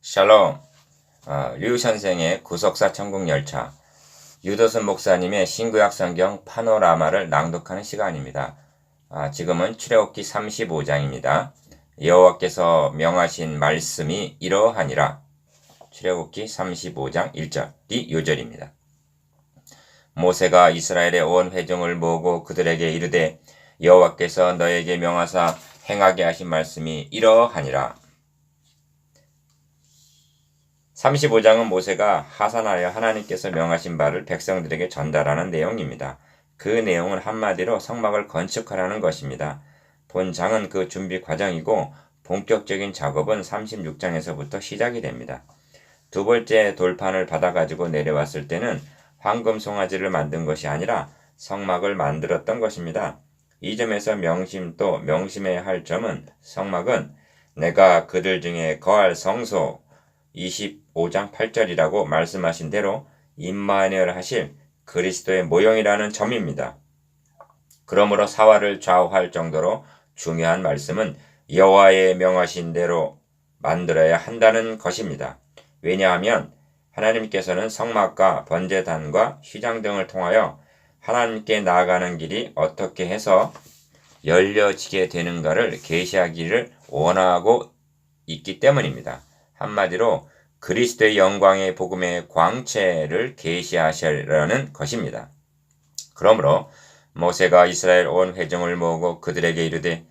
샬롬. 류 선생의 구속사 천국열차, 유도순 목사님의 신구약 성경 파노라마를 낭독하는 시간입니다. 지금은 출애굽기 35장입니다. 여호와께서 명하신 말씀이 이러하니라. 출애굽기 35장 1절이 요절입니다. 모세가 이스라엘의 온 회중을 모으고 그들에게 이르되 여호와께서 너에게 명하사 행하게 하신 말씀이 이러하니라. 35장은 모세가 하산하여 하나님께서 명하신 바를 백성들에게 전달하는 내용입니다. 그 내용은 한마디로 성막을 건축하라는 것입니다. 본장은 그 준비 과정이고 본격적인 작업은 36장에서부터 시작이 됩니다. 두 번째 돌판을 받아가지고 내려왔을 때는 황금 송아지를 만든 것이 아니라 성막을 만들었던 것입니다. 이 점에서 또 명심해야 할 점은 성막은 내가 그들 중에 거할 성소 25장 8절이라고 말씀하신 대로 임마누엘 하실 그리스도의 모형이라는 점입니다. 그러므로 사활을 좌우할 정도로 중요한 말씀은 여호와의 명하신 대로 만들어야 한다는 것입니다. 왜냐하면 하나님께서는 성막과 번제단과 휘장 등을 통하여 하나님께 나아가는 길이 어떻게 해서 열려지게 되는가를 계시하기를 원하고 있기 때문입니다. 한마디로 그리스도의 영광의 복음의 광채를 계시하시려는 것입니다. 그러므로 모세가 이스라엘 온 회중을 모으고 그들에게 이르되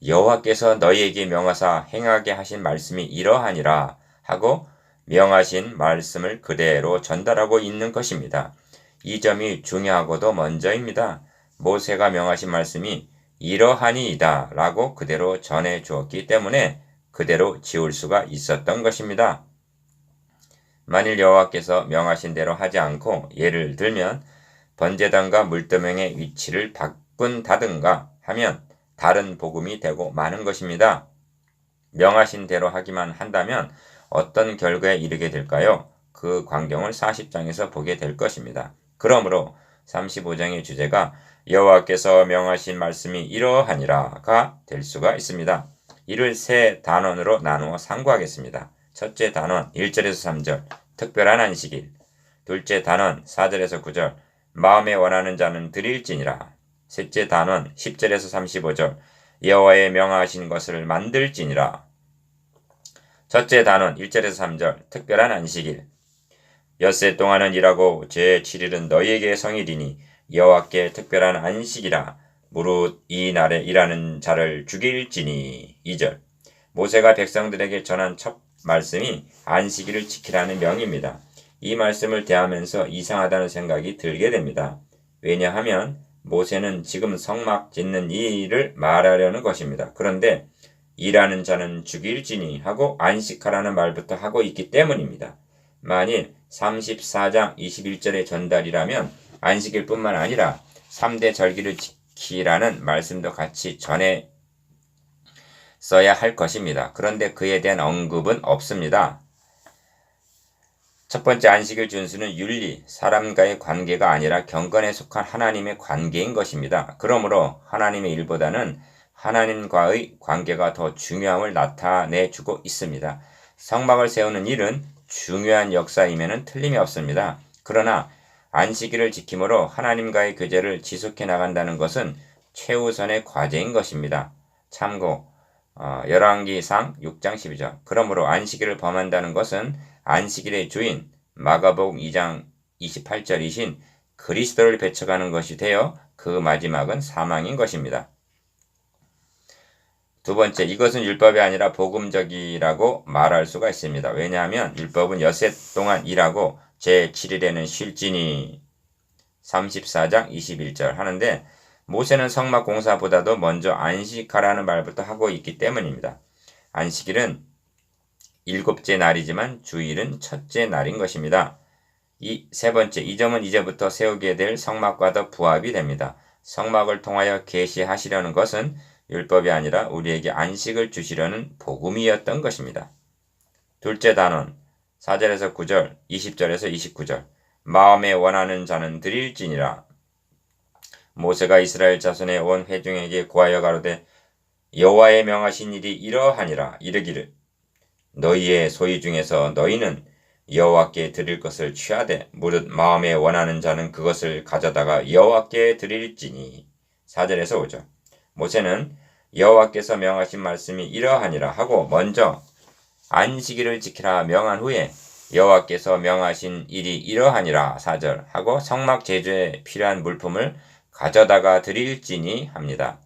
여호와께서 너희에게 명하사 행하게 하신 말씀이 이러하니라 하고 명하신 말씀을 그대로 전달하고 있는 것입니다. 이 점이 중요하고도 먼저입니다. 모세가 명하신 말씀이 이러하니이다 라고 그대로 전해 주었기 때문에 그대로 지울 수가 있었던 것입니다. 만일 여호와께서 명하신 대로 하지 않고 예를 들면 번제단과 물두멍의 위치를 바꾼다든가 하면 다른 복음이 되고 마는 것입니다. 명하신 대로 하기만 한다면 어떤 결과에 이르게 될까요? 그 광경을 40장에서 보게 될 것입니다. 그러므로 35장의 주제가 여호와께서 명하신 말씀이 이러하니라가 될 수가 있습니다. 이를 세 단원으로 나누어 상고하겠습니다. 첫째 단원 1절에서 3절 특별한 안식일, 둘째 단원 4절에서 9절 마음에 원하는 자는 드릴지니라, 셋째 단원 10절에서 35절 여호와의 명하신 것을 만들지니라, 첫째 단원 1절에서 3절 특별한 안식일, 엿새 동안은 일하고 제7일은 너희에게 성일이니 여호와께 특별한 안식이라, 무릇 이 날에 일하는 자를 죽일지니. 2절 모세가 백성들에게 전한 첫 말씀이 안식일을 지키라는 명입니다. 이 말씀을 대하면서 이상하다는 생각이 들게 됩니다. 왜냐하면 모세는 지금 성막 짓는 이 일을 말하려는 것입니다. 그런데 일하는 자는 죽일지니 하고 안식하라는 말부터 하고 있기 때문입니다. 만일 34장 21절의 전달이라면 안식일 뿐만 아니라 3대 절기를 지키라는 말씀도 같이 전해 써야 할 것입니다. 그런데 그에 대한 언급은 없습니다. 첫 번째 안식일 준수는 윤리, 사람과의 관계가 아니라 경건에 속한 하나님의 관계인 것입니다. 그러므로 하나님의 일보다는 하나님과의 관계가 더 중요함을 나타내주고 있습니다. 성막을 세우는 일은 중요한 역사임에는 틀림이 없습니다. 그러나 안식일을 지킴으로 하나님과의 교제를 지속해 나간다는 것은 최우선의 과제인 것입니다. 참고 열왕기상 6장 12절 그러므로 안식일을 범한다는 것은 안식일의 주인 마가복음 2장 28절이신 그리스도를 배척하는 것이 되어 그 마지막은 사망인 것입니다. 두 번째, 이것은 율법이 아니라 복음적이라고 말할 수가 있습니다. 왜냐하면 율법은 엿새 동안 일하고 제7일에는 쉴지니 34장 21절 하는데 모세는 성막 공사보다도 먼저 안식하라는 말부터 하고 있기 때문입니다. 안식일은 일곱째 날이지만 주일은 첫째 날인 것입니다. 세 번째, 이 점은 이제부터 세우게 될 성막과도 부합이 됩니다. 성막을 통하여 계시하시려는 것은 율법이 아니라 우리에게 안식을 주시려는 복음이었던 것입니다. 둘째 단원 4절에서 9절, 20절에서 29절 마음에 원하는 자는 드릴지니라. 모세가 이스라엘 자손의 온 회중에게 고하여 가로되 여호와의 명하신 일이 이러하니라. 이르기를 너희의 소유 중에서 너희는 여호와께 드릴 것을 취하되 무릇 마음에 원하는 자는 그것을 가져다가 여호와께 드릴지니. 4절에서 5절. 모세는 여호와께서 명하신 말씀이 이러하니라 하고 먼저 안식일을 지키라 명한 후에 여호와께서 명하신 일이 이러하니라 4절 하고 성막 제조에 필요한 물품을 가져다가 드릴지니 합니다.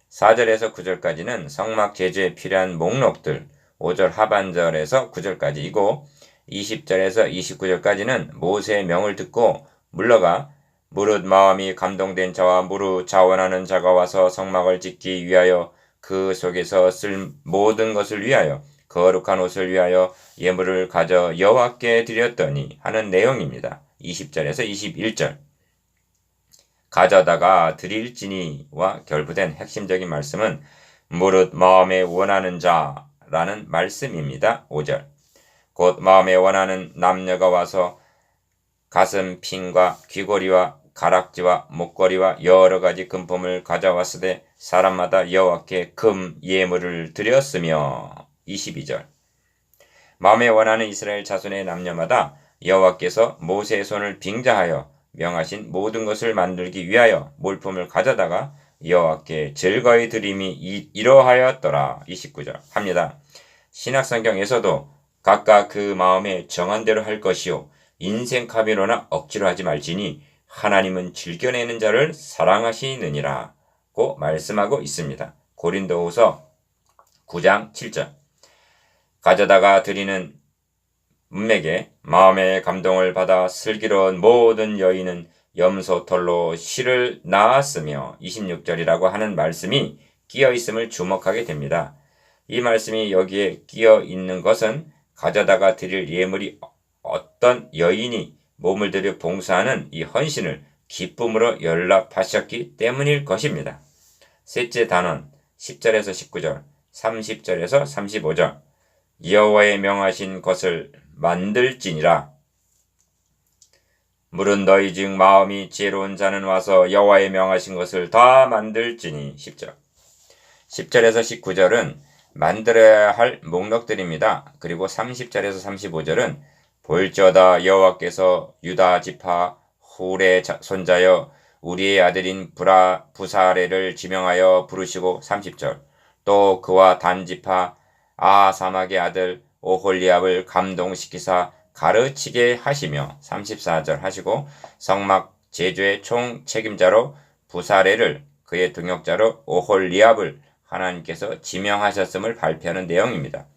4절에서 9절까지는 성막 제조에 필요한 목록들, 5절 하반절에서 9절까지이고 20절에서 29절까지는 모세의 명을 듣고 물러가 무릇 마음이 감동된 자와 무릇 자원하는 자가 와서 성막을 짓기 위하여 그 속에서 쓸 모든 것을 위하여 거룩한 옷을 위하여 예물을 가져 여호와께 드렸더니 하는 내용입니다. 20절에서 21절. 가져다가 드릴지니와 결부된 핵심적인 말씀은 무릇 마음에 원하는 자라는 말씀입니다. 5절. 곧 마음에 원하는 남녀가 와서 가슴 핀과 귀고리와 가락지와 목걸이와 여러 가지 금품을 가져왔으되 사람마다 여호와께 금 예물을 드렸으며. 22절. 마음에 원하는 이스라엘 자손의 남녀마다 여호와께서 모세의 손을 빙자하여 명하신 모든 것을 만들기 위하여 물품을 가져다가 여호와께 즐거이 드림이 이러하였더라. 29절 합니다. 신약성경에서도 각각 그 마음에 정한 대로 할 것이요 인생 카비로나 억지로 하지 말지니 하나님은 즐겨내는 자를 사랑하시느니라고 말씀하고 있습니다. 고린도후서 9장 7절. 가져다가 드리는 문맥에 마음의 감동을 받아 슬기로운 모든 여인은 염소털로 실을 낳았으며 26절이라고 하는 말씀이 끼어 있음을 주목하게 됩니다. 이 말씀이 여기에 끼어 있는 것은 가져다가 드릴 예물이 어떤 여인이 몸을 들여 봉사하는 이 헌신을 기쁨으로 연락하셨기 때문일 것입니다. 셋째 단원 10절에서 19절, 30절에서 35절. 여호와의 명하신 것을 만들지니라. 무릇 너희 중 마음이 지혜로운 자는 와서 여호와의 명하신 것을 다 만들지니. 10절. 10절에서 19절은 만들어야 할 목록들입니다. 그리고 30절에서 35절은 볼지어다 여호와께서 유다 지파 훌의 손자여 우리의 아들인 부사레를 지명하여 부르시고. 30절. 또 그와 단 지파 아사막의 아들 오홀리압을 감동시키사 가르치게 하시며. 34절 하시고 성막 제조의 총 책임자로 부사레를 그의 동역자로 오홀리압을 하나님께서 지명하셨음을 발표하는 내용입니다.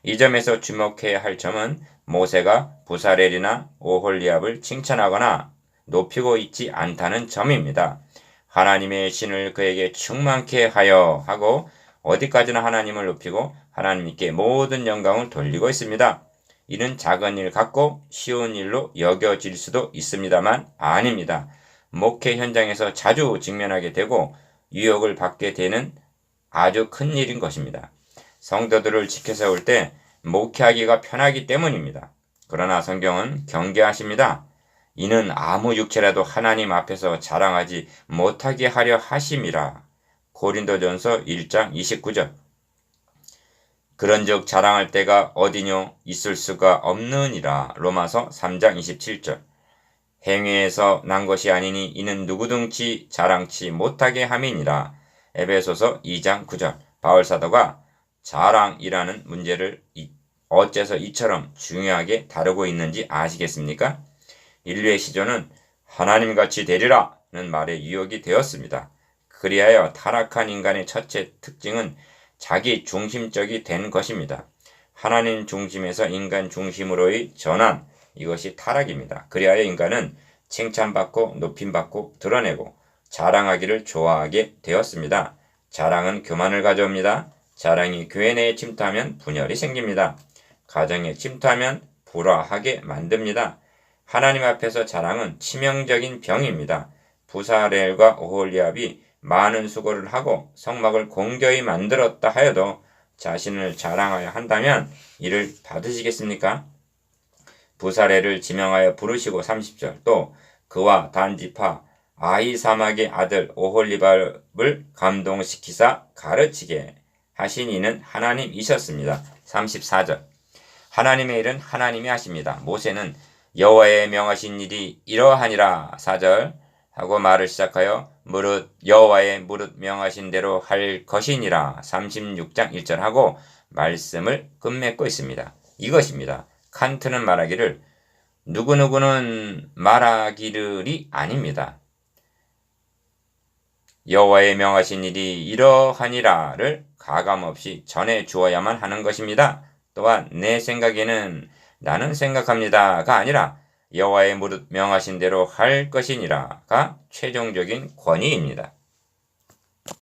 이 점에서 주목해야 할 점은 모세가 부사렐이나 오홀리압을 칭찬하거나 높이고 있지 않다는 점입니다. 하나님의 신을 그에게 충만케 하여 하고 어디까지나 하나님을 높이고 하나님께 모든 영광을 돌리고 있습니다. 이는 작은 일 같고 쉬운 일로 여겨질 수도 있습니다만 아닙니다. 목회 현장에서 자주 직면하게 되고 유혹을 받게 되는 아주 큰 일인 것입니다. 성도들을 지켜세울 때 목회하기가 편하기 때문입니다. 그러나 성경은 경계하십니다. 이는 아무 육체라도 하나님 앞에서 자랑하지 못하게 하려 하심이라. 고린도전서 1장 29절. 그런즉 자랑할 때가 어디뇨 있을 수가 없느니라. 로마서 3장 27절. 행위에서 난 것이 아니니 이는 누구든지 자랑치 못하게 함이니라. 에베소서 2장 9절. 바울사도가 자랑이라는 문제를 어째서 이처럼 중요하게 다루고 있는지 아시겠습니까? 인류의 시조는 하나님같이 되리라는 말에 유혹이 되었습니다. 그리하여 타락한 인간의 첫째 특징은 자기 중심적이 된 것입니다. 하나님 중심에서 인간 중심으로의 전환, 이것이 타락입니다. 그리하여 인간은 칭찬받고 높임받고 드러내고 자랑하기를 좋아하게 되었습니다. 자랑은 교만을 가져옵니다. 자랑이 교회 내에 침투하면 분열이 생깁니다. 가정에 침투하면 불화하게 만듭니다. 하나님 앞에서 자랑은 치명적인 병입니다. 부사렐과 오홀리압이 많은 수고를 하고 성막을 공교히 만들었다 하여도 자신을 자랑하여 한다면 이를 받으시겠습니까? 부사렐을 지명하여 부르시고. 30절. 또 그와 단지파 아히사막의 아들 오홀리압을 감동시키사 가르치게 하신 이는 하나님이셨습니다. 34절. 하나님의 일은 하나님이 하십니다. 모세는 여호와의 명하신 일이 이러하니라 4절 하고 말을 시작하여 무릇 여호와의 무릇 명하신 대로 할 것이니라 36장 1절 하고 말씀을 끝맺고 있습니다. 이것입니다. 칸트는 말하기를 누구누구는 말하기를이 아닙니다. 여호와의 명하신 일이 이러하니라를 가감없이 전해 주어야만 하는 것입니다. 또한 내 생각에는 나는 생각합니다가 아니라 여호와의 무릇 명하신 대로 할 것이니라가 최종적인 권위입니다.